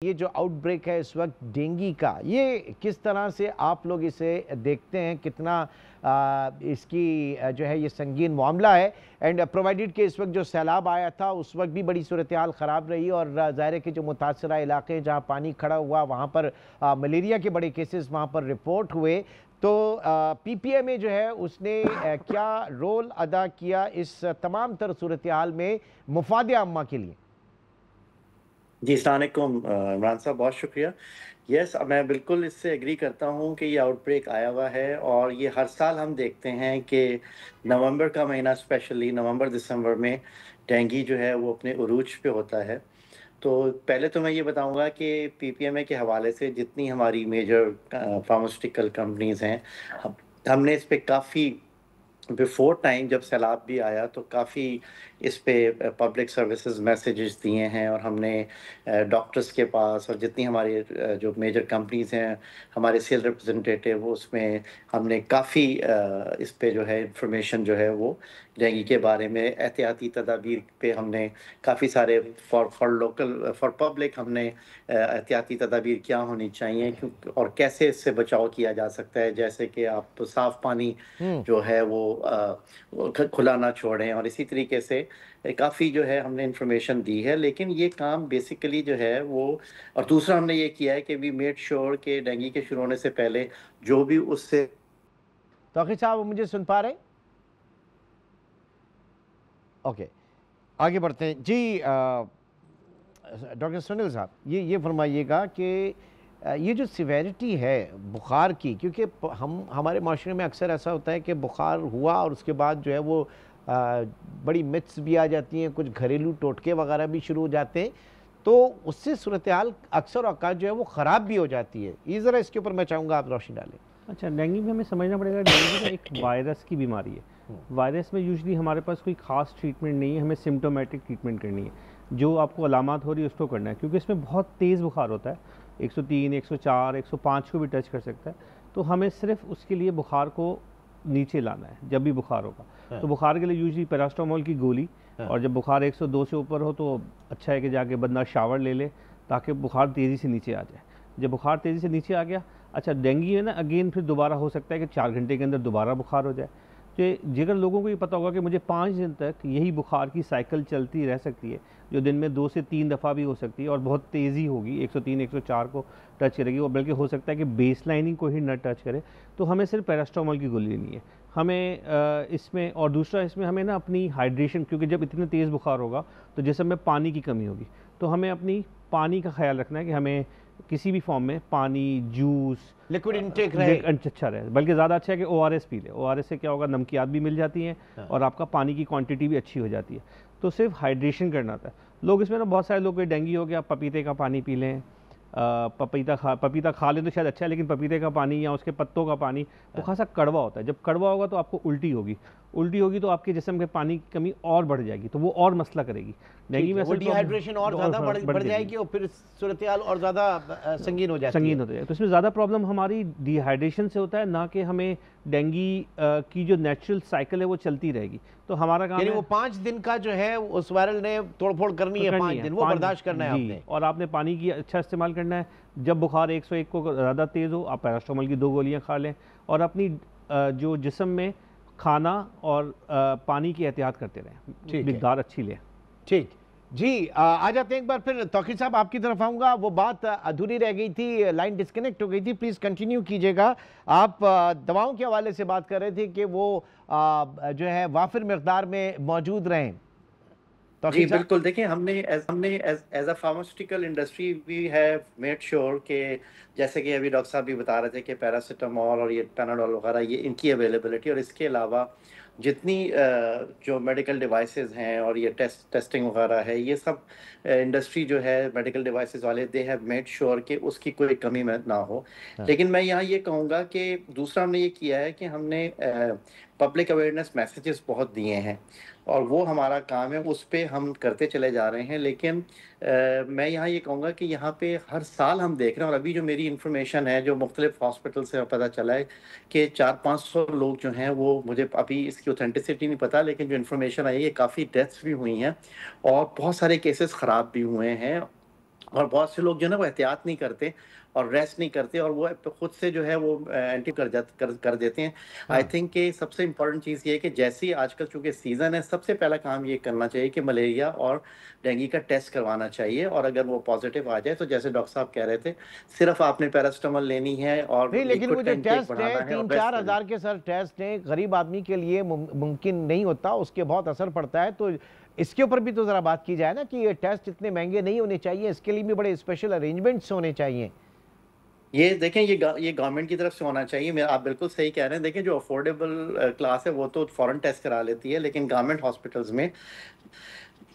ये जो आउटब्रेक है इस वक्त डेंगू का, ये किस तरह से आप लोग इसे देखते हैं? कितना इसकी जो है ये संगीन मामला है? एंड प्रोवाइडेड कि इस वक्त जो सैलाब आया था उस वक्त भी बड़ी सूरत हाल ख़राब रही और ज़ाहिर है कि जो मुतासरा इलाके जहाँ पानी खड़ा हुआ वहाँ पर मलेरिया के बड़े केसेस वहाँ पर रिपोर्ट हुए। तो पीपीएमए जो है उसने क्या रोल अदा किया इस तमाम तर सूरत हाल में मुफाद आम्मा के लिए? जी, अस्सलाम वालेकुम इमरान साहब, बहुत शुक्रिया। यस, मैं बिल्कुल इससे एग्री करता हूँ कि ये आउटब्रेक आया हुआ है और ये हर साल हम देखते हैं कि नवंबर का महीना, स्पेशली नवंबर-दिसंबर में डेंगू जो है वो अपने उरूज पे होता है। तो पहले तो मैं ये बताऊँगा कि पीपीएमए के हवाले से जितनी हमारी मेजर फार्मास्यूटिकल कंपनीज़ हैं, हम हमने इस पे काफ़ी बिफ़ोर टाइम जब सैलाब भी आया तो काफ़ी इस पे पब्लिक सर्विसेज़ मैसेजेस दिए हैं और हमने डॉक्टर्स के पास और जितनी हमारी जो मेजर कंपनीज़ हैं, हमारे सेल रिप्रेजेंटेटिव उसमें हमने काफ़ी इस पे जो है इन्फॉर्मेशन जो है वो डेंगू के बारे में एहतियाती तदाबीर पे हमने काफ़ी सारे फॉर पब्लिक हमने एहतियाती तदाबीर क्या होनी चाहिए क्यों और कैसे इससे बचाव किया जा सकता है। जैसे कि आप साफ़ पानी हम्म। जो है वो खुला ना छोड़ें और इसी तरीके से काफ़ी जो है हमने इन्फॉर्मेशन दी है। लेकिन ये काम बेसिकली जो है वो और दूसरा हमने ये किया है कि वी मेड श्योर कि डेंगू के शुरू होने से पहले जो भी उससे तौकीर साहब, मुझे सुन पा रहे हैं? ओके, आगे बढ़ते हैं जी। डॉक्टर सुनील साहब, ये फरमाइएगा कि ये जो सिवेरिटी है बुखार की, क्योंकि हम हमारे माशरे में अक्सर ऐसा होता है कि बुखार हुआ और उसके बाद जो है वो बड़ी मिथ्स भी आ जाती हैं, कुछ घरेलू टोटके वगैरह भी शुरू हो जाते हैं, तो उससे सूरत हाल अक्सर औकात जो है वो ख़राब भी हो जाती है। ये ज़रा इसके ऊपर मैं चाहूँगा आप रोशनी डालें। अच्छा, डेंगू में हमें समझना पड़ेगा, डेंगू ना एक वायरस की बीमारी है। वायरस में यूजुअली हमारे पास कोई ख़ास ट्रीटमेंट नहीं है, हमें सिम्टोमेटिक ट्रीटमेंट करनी है। जो आपको अलामत हो रही है उसको करना है, क्योंकि इसमें बहुत तेज़ बुखार होता है, 103, 104, 105 को भी टच कर सकता है। तो हमें सिर्फ उसके लिए बुखार को नीचे लाना है जब भी बुखार होगा। तो बुखार के लिए यूजुअली पैरास्टामोल की गोली, और जब बुखार 102 से ऊपर हो तो अच्छा है कि जाके बंदा शावर ले ले ताकि बुखार तेज़ी से नीचे आ जाए। जब बुखार तेज़ी से नीचे आ गया, अच्छा डेंगू है ना, अगेन फिर दोबारा हो सकता है कि 4 घंटे के अंदर दोबारा बुखार हो जाए। तो जिगर लोगों को ये पता होगा कि मुझे 5 दिन तक यही बुखार की साइकिल चलती रह सकती है, जो दिन में 2 से 3 दफ़ा भी हो सकती है और बहुत तेज़ी होगी, 103, 104 को टच करेगी और बल्कि हो सकता है कि बेस लाइनिंग को ही न टच करे। तो हमें सिर्फ पैरास्टामोल की गोली लेनी है हमें इसमें। और दूसरा इसमें हमें ना अपनी हाइड्रेशन, क्योंकि जब इतने तेज़ बुखार होगा तो जिस्म में पानी की कमी होगी, तो हमें अपनी पानी का ख्याल रखना है कि हमें किसी भी फॉर्म में पानी, जूस, लिक्विड इनटेक रहे। अच्छा रहे, बल्कि ज़्यादा अच्छा है कि ओआरएस पी ले। ओआरएस से क्या होगा, नमकियात भी मिल जाती हैं और आपका पानी की क्वांटिटी भी अच्छी हो जाती है। तो सिर्फ हाइड्रेशन करना था। लोग इसमें ना, बहुत सारे लोग को डेंगू हो गया, पपीते का पानी पी लें, पपीता खा लें तो शायद अच्छा है, लेकिन पपीते का पानी या उसके पत्तों का पानी वो खासा कड़वा होता है। जब कड़वा होगा तो आपको उल्टी होगी तो आपके जिस्म के पानी की कमी और बढ़ जाएगी, तो वो और मसला करेगी। डेंगू में वो डिहाइड्रेशन और ज़्यादा बढ़ जाएगी और फिर सूरत हाल और ज़्यादा संगीन हो जाती है। तो इसमें ज़्यादा प्रॉब्लम हमारी डिहाइड्रेशन से होता है, ना कि हमें डेंगू की जो नेचुरल साइकिल है वो चलती रहेगी। तो हमारा काम यानी है वो 5 दिन का जो है उस वायरल ने तोड़फोड़ करनी है, 5 दिन वो बर्दाश्त करना है आपने। और आपने पानी की अच्छा इस्तेमाल करना है। जब बुखार 101 को ज़्यादा तेज़ हो, आप पैरास्टामोल की 2 गोलियाँ खा लें और अपनी जो जिस्म में खाना और पानी की एहतियात करते रहें, मिकदार अच्छी लें। ठीक जी। आ जाते हैं एक बार फिर। तौकीर साहब, आपकी तरफ आऊँगा। वो बात अधूरी रह गई थी, लाइन डिस्कनेक्ट हो गई थी, प्लीज़ कंटिन्यू कीजिएगा। आप दवाओं के हवाले से बात कर रहे थे कि वो जो है वाफिर मकदार में मौजूद रहें। जी, तौकीर साहब। बिल्कुल। देखिए, हमने as a pharmaceutical industry we have made sure कि जैसे कि अभी डॉक्टर साहब भी बता रहे थे कि पैरासिटामोल और ये पैनाडोल वगैरह ये इनकी अवेलेबिलिटी और इसके अलावा जितनी जो मेडिकल डिवाइसेज़ हैं और ये टेस्टिंग वगैरह है, ये सब इंडस्ट्री जो है मेडिकल डिवाइसेज़ वाले दे हैव मेड श्योर कि उसकी कोई कमी में ना हो। लेकिन मैं यहाँ ये कहूँगा कि दूसरा हमने ये किया है कि हमने पब्लिक अवेयरनेस मैसेजेस बहुत दिए हैं और वो हमारा काम है, उस पे हम करते चले जा रहे हैं। लेकिन मैं यहाँ ये कहूँगा कि यहाँ पे हर साल हम देख रहे हैं और अभी जो मेरी इन्फॉर्मेशन है, जो मुख्तलिफ हॉस्पिटल से पता चला है कि 400-500 लोग जो हैं वो, मुझे अभी इसकी ऑथेंटिसिटी नहीं पता, लेकिन जो इन्फॉर्मेशन आई है काफ़ी डेथ्स भी हुई हैं और बहुत सारे केसेस ख़राब भी हुए हैं। और बहुत से लोग जो है ना वो एहतियात नहीं करते और रेस्ट नहीं करते और वो खुद से जो है वो एंटी कर देते हैं। आई हाँ थिंक कि सबसे इम्पोर्टेंट चीज़ ये है कि जैसे ही आजकल चूंकि सीज़न है, सबसे पहला काम ये करना चाहिए कि मलेरिया और डेंगू का टेस्ट करवाना चाहिए, और अगर वो पॉजिटिव आ जाए तो जैसे डॉक्टर साहब कह रहे थे, सिर्फ आपने पैरास्टामोल लेनी है और नहीं, लेकिन वो लिक्विड का जो इंटेक टेस्ट है बढ़ाना है और तीन रेस्ट चार करना हजार है। के सर टेस्ट हैं, गरीब आदमी के लिए मुमकिन नहीं होता, उसके बहुत असर पड़ता है। तो इसके ऊपर भी तो जरा बात की जाए ना कि ये टेस्ट इतने महंगे नहीं होने चाहिए, इसके लिए भी बड़े स्पेशल अरेंजमेंट्स होने चाहिए। ये देखें, ये गवर्नमेंट की तरफ से होना चाहिए। मैं आप बिल्कुल सही कह रहे हैं। देखिए, जो अफोर्डेबल क्लास है वो तो फ़ौरन टेस्ट करा लेती है, लेकिन गवर्नमेंट हॉस्पिटल्स में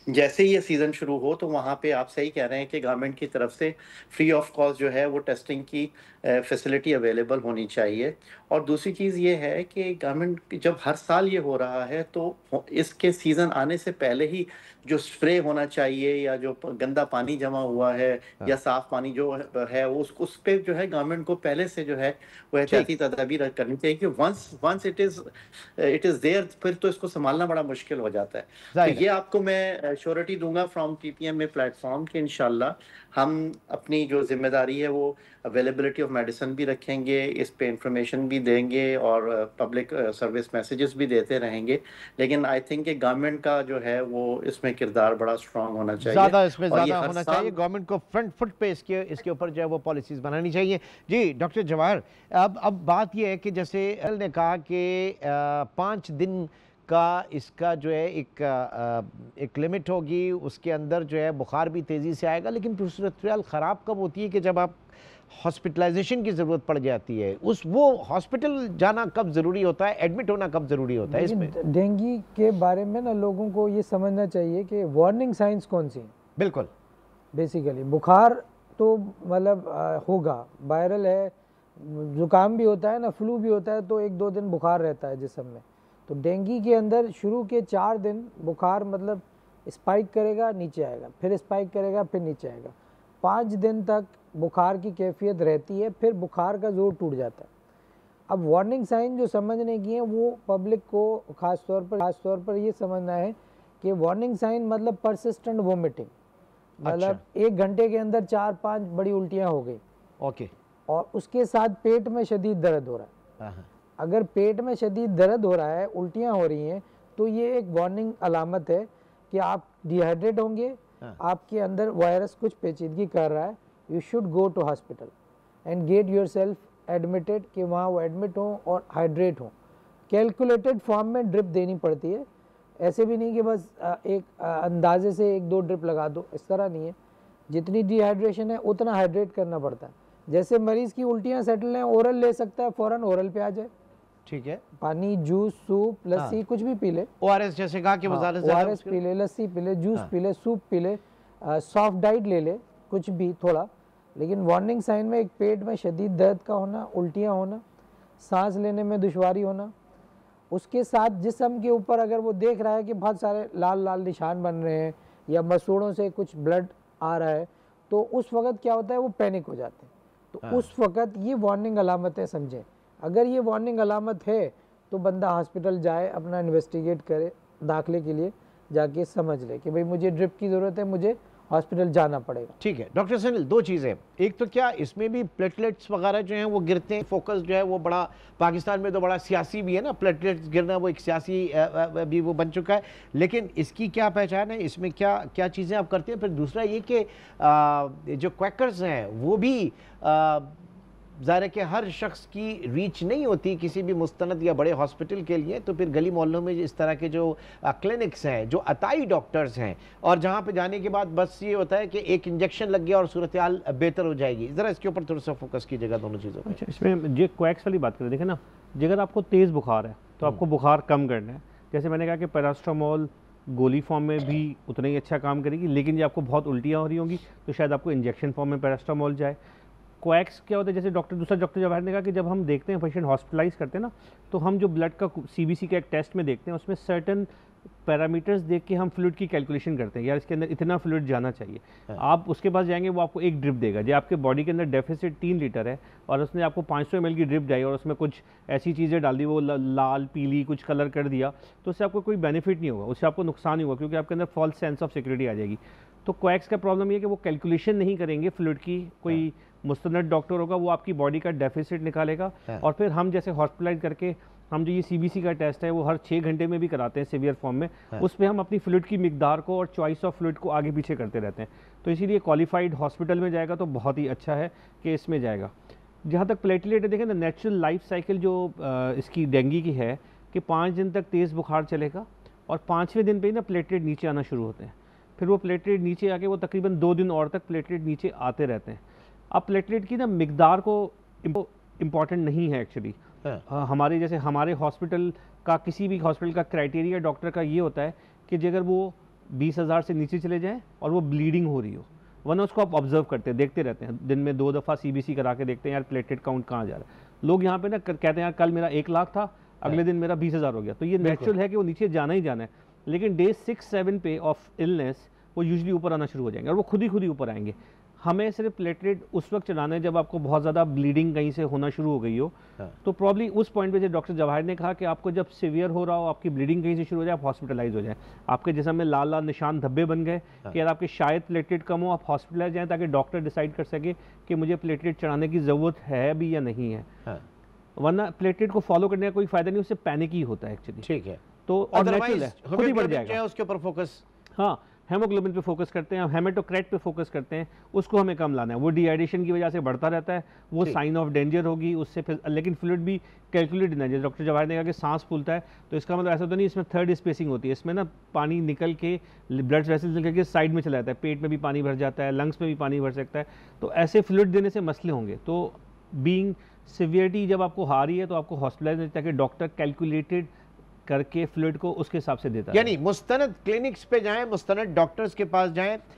जैसे ही ये सीज़न शुरू हो तो वहाँ पे आप सही कह रहे हैं कि गवर्नमेंट की तरफ से फ्री ऑफ कॉस्ट जो है वो टेस्टिंग की फैसिलिटी अवेलेबल होनी चाहिए। और दूसरी चीज़ ये है कि गवर्नमेंट जब हर साल ये हो रहा है तो इसके सीज़न आने से पहले ही जो स्प्रे होना चाहिए, या जो गंदा पानी जमा हुआ है हाँ या साफ पानी जो है वो उस पे जो है गवर्नमेंट को पहले से जो है वो ठीक, एहतियाती तदाबीर करनी चाहिए कि once once it is there, फिर तो इसको संभालना बड़ा मुश्किल हो जाता है। तो जाहिर है। ये आपको मैं श्योरिटी दूंगा फ्रॉम पीपीएम में प्लेटफॉर्म कि इंशाल्लाह हम अपनी जो जिम्मेदारी है वो अवेलेबिलिटी ऑफ मेडिसिन भी रखेंगे, इस पे इंफॉर्मेशन भी देंगे और पब्लिक सर्विस मैसेजेस भी देते रहेंगे। लेकिन आई थिंक कि गवर्नमेंट का जो है वो इसमें किरदार बड़ा स्ट्रांग होना चाहिए, ज़्यादा इसमें और ये ज़्यादा हर होना चाहिए, साल। गवर्नमेंट को फ्रंट फुट पे इसके ऊपर जो है वो पॉलिसीज़ बनानी चाहिए। जी डॉक्टर जवाहर, अब बात ये है कि जैसे एल ने कहा कि 5 दिन का इसका जो है एक लिमिट होगी, उसके अंदर जो है बुखार भी तेज़ी से आएगा, लेकिन फिर सूरत ख़राब कब होती है कि जब आप हॉस्पिटलाइजेशन की ज़रूरत पड़ जाती है, वो हॉस्पिटल जाना कब ज़रूरी होता है, एडमिट होना कब ज़रूरी होता है इसमें? लेकिन डेंगू के बारे में ना लोगों को ये समझना चाहिए कि वार्निंग साइंस कौन सी हैं। बिल्कुल। बेसिकली बुखार तो मतलब होगा, वायरल है, जुकाम भी होता है ना, फ्लू भी होता है, तो 1-2 दिन बुखार रहता है जिस्म में। तो डेंगू के अंदर शुरू के 4 दिन बुखार मतलब स्पाइक करेगा, नीचे आएगा, फिर स्पाइक करेगा, फिर नीचे आएगा। 5 दिन तक बुखार की कैफियत रहती है, फिर बुखार का जोर टूट जाता है। अब वार्निंग साइन जो समझने की है वो पब्लिक को खास तौर पर ये समझना है कि वार्निंग साइन मतलब परसिस्टेंट वोमिटिंग, मतलब 1 घंटे के अंदर 4-5 बड़ी उल्टियाँ हो गई, ओके। और उसके साथ पेट में शदीद दर्द हो रहा है। अगर पेट में शदीद दर्द हो रहा है, उल्टियाँ हो रही हैं, तो ये एक वार्निंग अलामत है कि आप डिहाइड्रेट होंगे, आपके अंदर वायरस कुछ पेचीदगी कर रहा है। You should go to hospital and get yourself admitted, कि वहाँ वो एडमिट हों और हाइड्रेट हों। कैलकुलेटेड फॉर्म में ड्रिप देनी पड़ती है, ऐसे भी नहीं कि बस एक अंदाजे से 1-2 ड्रिप लगा दो, इस तरह नहीं है। जितनी डिहाइड्रेशन है उतना हाइड्रेट करना पड़ता है। जैसे मरीज़ की उल्टियाँ सेटल हैं, ओरल ले सकता है, फ़ौरन ओरल पे आ जाए, ठीक है। पानी, जूस, सूप, लस्सी कुछ भी पी ले। ओआरएस जैसे कहा कि ओआरएस पी ले, लस्सी पी ले, जूस पी ले, सूप पी ले, सॉफ्ट डाइट ले ले, कुछ भी थोड़ा। लेकिन वार्निंग साइन में एक पेट में शदीद दर्द का होना, उल्टियाँ होना, सांस लेने में दुश्वारी होना, उसके साथ जिस्म के ऊपर अगर वो देख रहा है कि बहुत सारे लाल लाल निशान बन रहे हैं या मसूड़ों से कुछ ब्लड आ रहा है, तो उस वक़्त क्या होता है, वो पैनिक हो जाते हैं। तो उस वक़्त ये वार्निंग अलामतें समझें। अगर ये वार्निंग अलामत है तो बंदा हॉस्पिटल जाए, अपना इन्वेस्टिगेट करे, दाखिले के लिए जाके समझ ले कि भाई मुझे ड्रिप की ज़रूरत है, मुझे हॉस्पिटल जाना पड़ेगा। ठीक है डॉक्टर सनील, 2 चीज़ें, एक तो क्या इसमें भी प्लेटलेट्स वगैरह जो हैं वो गिरते हैं, फोकस जो है वो बड़ा पाकिस्तान में तो बड़ा सियासी भी है ना, प्लेटलेट्स गिरना वो एक सियासी भी वो बन चुका है, लेकिन इसकी क्या पहचान है, इसमें क्या क्या चीज़ें आप करते हैं? फिर दूसरा ये कि जो क्वैकर्स हैं वो भी ज़ाहिर है कि हर शख्स की रीच नहीं होती किसी भी मुस्तनद या बड़े हॉस्पिटल के लिए, तो फिर गली मोहल्लों में इस तरह के जो क्लिनिक्स हैं, जो अताई डॉक्टर्स हैं, और जहाँ पे जाने के बाद बस ये होता है कि एक इंजेक्शन लग गया और सूरत हाल बेहतर हो जाएगी। ज़रा इसके ऊपर थोड़ा सा फोकस कीजिएगा दोनों चीज़ों पर। अच्छा, इसमें जो क्वैक्स वाली बात करें, देखें ना, अगर आपको तेज़ बुखार है तो आपको बुखार कम करना है। जैसे मैंने कहा कि पैरास्टामोल गोली फॉर्म में भी उतना ही अच्छा काम करेगी, लेकिन जब आपको बहुत उल्टियाँ हो रही होंगी तो शायद आपको इंजेक्शन फॉर्म में पैरास्टामोल जाए। क्वैक्स क्या होता है, जैसे दूसरा डॉक्टर जवाहर ने कहा कि जब हम देखते हैं पेशेंट हॉस्पिटलाइज करते हैं ना, तो हम जो ब्लड का सीबीसी का एक टेस्ट में देखते हैं, उसमें सर्टन पैरामीटर्स देख के हम फ्लूइड की कैलकुलेशन करते हैं, यार इसके अंदर इतना फ्लूइड जाना चाहिए। आप उसके पास जाएंगे, वो आपको एक ड्रिप देगा। जो आपके बॉडी के अंदर डेफिसिट 3 लीटर है और उसने आपको 500 ml की ड्रिप दी और उसमें कुछ ऐसी चीज़ें डाल दी, वो लाल पीली कुछ कलर कर दिया, तो उससे आपको कोई बेनिफिट नहीं होगा, उससे आपको नुकसान ही होगा, क्योंकि आपके अंदर फॉल्स सेंस ऑफ सिक्योरिटी आ जाएगी। तो कोएक्स का प्रॉब्लम ये है कि वो कैलकुलेशन नहीं करेंगे फ्लूइड की, कोई मुस्तनद डॉक्टर होगा वो आपकी बॉडी का डेफिसिट निकालेगा और फिर हम जैसे हॉस्पिटलाइज करके हम जो ये सीबीसी का टेस्ट है वो हर 6 घंटे में भी कराते हैं सीवियर फॉर्म में, उसमें हम अपनी फ्लूइड की मिकदार को और चॉइस ऑफ फ्लूइड को आगे पीछे करते रहते हैं। तो इसीलिए क्वालिफाइड हॉस्पिटल में जाएगा तो बहुत ही अच्छा है कि इसमें जाएगा। जहाँ तक प्लेटलेट देखें ना, नेचुरल लाइफ साइकिल जो इसकी डेंगू की है कि 5 दिन तक तेज़ बुखार चलेगा और 5वें दिन पे ही ना प्लेटलेट नीचे आना शुरू होते हैं। फिर वो प्लेटलेट नीचे आके वो तकरीबन 2 दिन और तक प्लेटलेट नीचे आते रहते हैं। अब प्लेटलेट की ना मिकदार को इम्पॉर्टेंट नहीं है एक्चुअली। हमारे जैसे हमारे हॉस्पिटल का, किसी भी हॉस्पिटल का क्राइटेरिया डॉक्टर का ये होता है कि अगर वो 20,000 से नीचे चले जाएँ और वो ब्लीडिंग हो रही हो, वरना उसको आप ऑब्जर्व करते हैं, देखते रहते हैं, दिन में 2 दफ़ा सीबीसी करा के देखते हैं यार प्लेटलेट काउंट कहाँ जा रहा है। लोग यहाँ पे ना कहते हैं यार कल मेरा 1 लाख था, अगले दिन मेरा 20,000 हो गया। तो ये नेचुरल है कि वो नीचे जाना ही जाना है, लेकिन डे 6-7 पे ऑफ इलनेस वो यूजली ऊपर आना शुरू हो जाएंगे और वो खुद ही ऊपर आएंगे। हमें सिर्फ प्लेटलेट उस वक्त चढ़ाना है जब आपको बहुत ज़्यादा ब्लीडिंग कहीं से होना शुरू हो गई हो। तो प्रॉब्ली उस पॉइंट पे जो डॉक्टर जवाहर ने कहा कि आपको जब सीवियर हो रहा हो, आपकी ब्लीडिंग कहीं से शुरू हो जाए, आप हॉस्पिटलाइज हो जाए, आपके जिस्म में लाल लाल निशान धब्बे बन गए कि यार आपके शायद प्लेटलेट कम हो, आप हॉस्पिटलाइज जाएँ ताकि डॉक्टर डिसाइड कर सके कि मुझे प्लेटलेट चढ़ाने की ज़रूरत है भी या नहीं है। वरना प्लेटलेट को फॉलो करने का कोई फ़ायदा नहीं, उससे पैनिक ही होता है एक्चुअली। ठीक है, तो और नेचुरल है, खुद ही बढ़ जाएगा। उसके ऊपर फोकस, हाँ, हेमोग्लोबिन पे फोकस करते हैं, हेमेटोक्रेट पे फोकस करते हैं, उसको हमें कम लाना है। वो डिहाइड्रेशन की वजह से बढ़ता रहता है, वो साइन ऑफ डेंजर होगी उससे फिर, लेकिन फ्लूइड भी कैलकुलेट देना है। जैसे डॉक्टर जवाहर ने कहा कि सांस फूलता है तो इसका मतलब ऐसा तो नहीं इसमें थर्ड स्पेसिंग होती है, इसमें ना पानी निकल के ब्लड वेसल्स निकल के साइड में चला जाता है, पेट में भी पानी भर जाता है, लंग्स में भी पानी भर सकता है। तो ऐसे फ्लूइड देने से मसले होंगे। तो बीइंग सिवियरिटी जब आपको आ रही है तो आपको हॉस्पिटलाइज ताकि डॉक्टर कैलकुलेटेड करके फ्लूइड को उसके हिसाब से देता है। यानी मुस्तनद क्लिनिक्स पे जाएं, मुस्तनद डॉक्टर्स के पास जाएं,